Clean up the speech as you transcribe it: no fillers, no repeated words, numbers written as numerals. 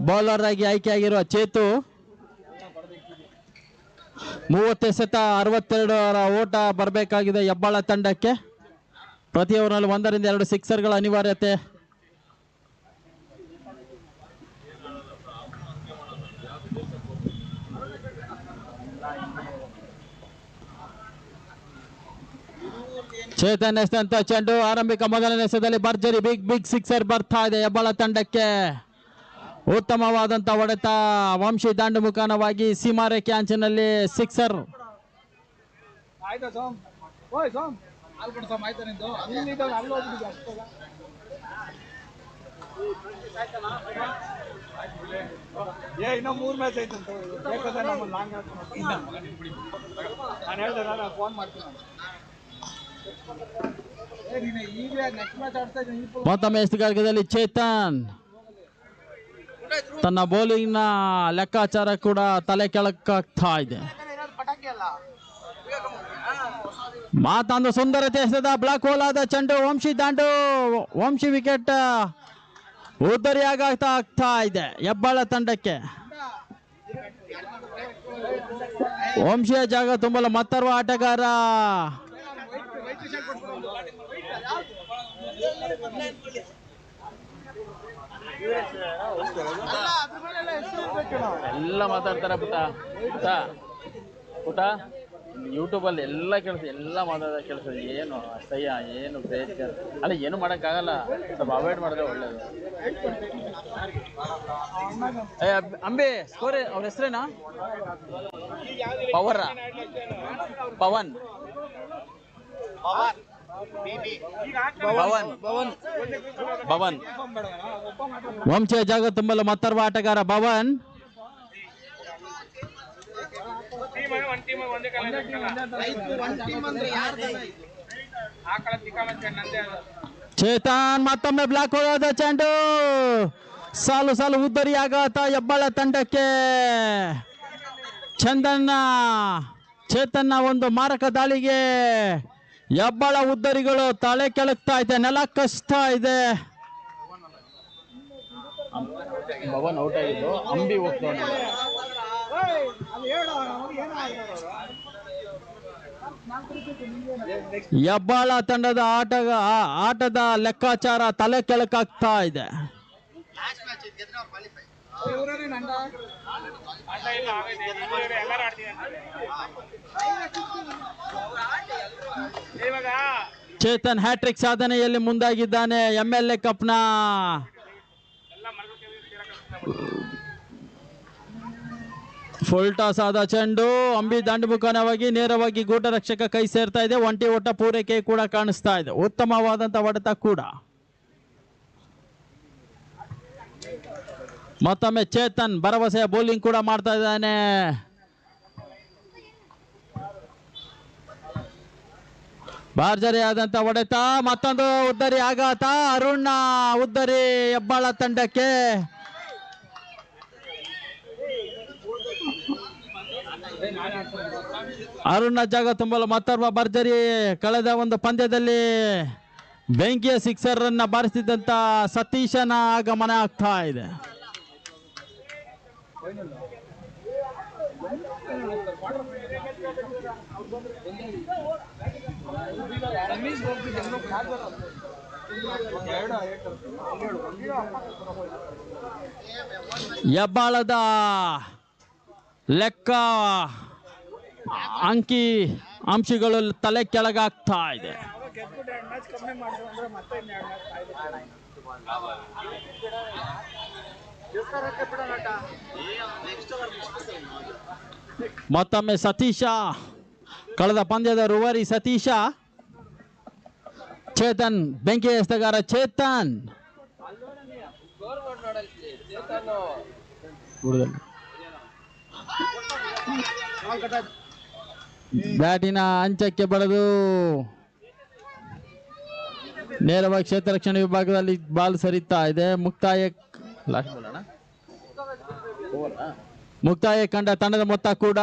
Bowler ಆಗಿ ಆಯ್ಕೆಯಾಗಿರುವ ಚೇತು 30 ಎಸೆತ 62 ಓಟ ಬರಬೇಕಾಗಿದೆ ಹೆಬ್ಬಾಳ ತಂಡಕ್ಕೆ. ಪ್ರತಿ ಓವರ್ನಲ್ಲಿ 1 ರಿಂದ 2 ಸಿಕ್ಸರ್ಗಳ ಅನಿವಾರ್ಯತೆ. ಚೇತನ್ ಎಸೆದಂತ ಚೆಂಡು ಆರಂಭಿಕ ಮೊದಲನೇ ಎಸೆತದಲ್ಲಿ ಭರ್ಜರಿ ಬಿಗ್ ಸಿಕ್ಸರ್ ಬರ್ತಾ ಇದೆ ಹೆಬ್ಬಾಳ ತಂಡಕ್ಕೆ. ಉತ್ತಮವಾದಂತ ಹೊಡೆತ ವಂಶಿ ದಾಂಡು ಮುಖಾನವಾಗಿ ಸೀಮಾರೇಖೆ ಅಂಚಿನಲ್ಲಿ ಸಿಕ್ಸರ್. ಇನ್ನೂ 3 ಮ್ಯಾಚ್ ಐತೆ ನಾನು ಹೇಳ್ದೆ ಫೋನ್ ಮಾಡ್ತೀನಿ. ಮತ್ತೊಮ್ಮೆ ಎಸೆಗಾರಿಕೆಯಲ್ಲಿ ಚೇತನ್ ತನ್ನ ಬೌಲಿಂಗ್ ನ ಲೆಕ್ಕಾಚಾರ ಕೂಡ ತಲೆ ಕೆಳಕಾಗ್ತಾ ಇದೆ. ಮಾತೊಂದು ಸುಂದರತೆ ಎಸೆದ ಬ್ಲಾಕ್ ಹೋಲ್ ಆದ ಚೆಂಡು ವಂಶಿ ವಿಕೆಟ್ ಉದ್ದರಿಯಾಗ್ತಾ ಇದೆ ಹೆಬ್ಬಾಳ ತಂಡಕ್ಕೆ. ವಂಶಿಯ ಜಾಗ ತುಂಬಲು ಮತ್ತರ್ವ ಆಟಗಾರ ಎಲ್ಲ ಮಾತಾಡ್ತಾರೆ ಪುಟ ಯೂಟ್ಯೂಬ್ ಅಲ್ಲಿ ಎಲ್ಲ ಮಾತಾಡೋದ ಕೆಲಸ. ಏನು ಅಸಹ್ಯ, ಏನು ಬೇಜಾರು ಅಲ್ಲ, ಏನು ಮಾಡೋಕ್ಕಾಗಲ್ಲ. ಸ್ವಲ್ಪ ಅವಾಯ್ಡ್ ಮಾಡಿದ್ರೆ ಒಳ್ಳೇದು. ಅಂಬಿ ಸ್ಕೋರ್ ಅವ್ರ ಹೆಸರೇನಾ? ಪವನ್ ವಂಶಿಯ ಜಾಗ ತುಂಬಲು ಮತ್ತರ್ವ ಆಟಗಾರ ಭವನ್. ಚೇತನ್ ಮತ್ತೊಮ್ಮೆ ಬ್ಲಾಕ್ ಹೋದ ಚೆಂಡು ಸಾಲು ಉದ್ದರಿಯಾಗತ್ತ ಹೆಬ್ಬಾಳ ತಂಡಕ್ಕೆ. ಚೇತನ್ನ ಒಂದು ಮಾರಕ ದಾಳಿಗೆ ಹೆಬ್ಬಾಳ ಉದ್ದರಿಗಳು ತಲೆ ಕೆಳಕ್ತಾ ಇದೆ, ನೆಲ ಕಸ್ತಾ ಇದೆ. ಭವನ್ ಔಟ್ ಆಗಿದ್ದು, ಅಂಬಿ ಹೋಗ್ತಾನೆ. ಹೆಬ್ಬಾಳ ತಂಡದ ಆಟದ ಲೆಕ್ಕಾಚಾರ ತಲೆ ಕೆಳಕಾಗ್ತಾ ಇದೆ. ಚೇತನ್ ಹ್ಯಾಟ್ರಿಕ್ ಸಾಧನೆಯಲ್ಲಿ ಮುಂದಾಗಿದ್ದಾನೆ. MLA ಕಪ್ನ ಫುಲ್ ಟಾಸ್ ಆದ ಚೆಂಡು ಅಂಬಿ ದಾಂಡು ಮುಖಾನವಾಗಿ ನೇರವಾಗಿ ಗೂಟ ರಕ್ಷಕ ಕೈ ಸೇರ್ತಾ ಇದೆ. ಒಂಟಿ ಓಟ ಪೂರೈಕೆ ಕೂಡ ಕಾಣಿಸ್ತಾ ಇದೆ. ಉತ್ತಮವಾದಂತ ಹೊಡೆತ ಕೂಡ. ಮತ್ತೊಮ್ಮೆ ಚೇತನ್ ಭರವಸೆಯ ಬೌಲಿಂಗ್ ಕೂಡ ಮಾಡ್ತಾ ಇದ್ದಾನೆ. ಭರ್ಜರಿ ಆದಂತ ಹೊಡೆತ, ಮತ್ತೊಂದು ಉದ್ದರಿ ಆಘಾತ. ಅರುಣ್ ಉದ್ದರಿ ಹೆಬ್ಬಾಳ ತಂಡಕ್ಕೆ. ಅರುಣ್ನ ಜಾಗ ತುಂಬಲು ಮತ್ತೊಬ್ಬ ಭರ್ಜರಿ. ಕಳೆದ ಒಂದು ಪಂದ್ಯದಲ್ಲಿ ಬೆಂಕಿಯ ಸಿಕ್ಸರ್ ಅನ್ನ ಬಾರಿಸಿದಂತ ಸತೀಶನ ಆಗಮನ ಆಗ್ತಾ ಇದೆ. ಹೆಬ್ಬಾಳದ ಲೆಕ್ಕ ಅಂಶಗಳು ತಲೆ ಕೆಳಗಾಗ್ತಾ ಇದೆ. ಮತ್ತೊಮ್ಮೆ ಸತೀಶ, ಕಳೆದ ಪಂದ್ಯದ ರೂವಾರಿ ಸತೀಶ. ಚೇತನ್ ಬೆಂಕಿ ಎಸೆಗಾರ ಚೇತನ್ ಬ್ಯಾಟಿನ ಅಂಚಕ್ಕೆ ಬರೆದು ನೇರವಾಗಿ ಕ್ಷೇತ್ರ ರಕ್ಷಣೆ ವಿಭಾಗದಲ್ಲಿ ಬಾಲ್ ಸರಿತಾ ಇದೆ. ಮುಕ್ತಾಯ ಕಂಡ ತಂಡದ ಮೊತ್ತ ಕೂಡ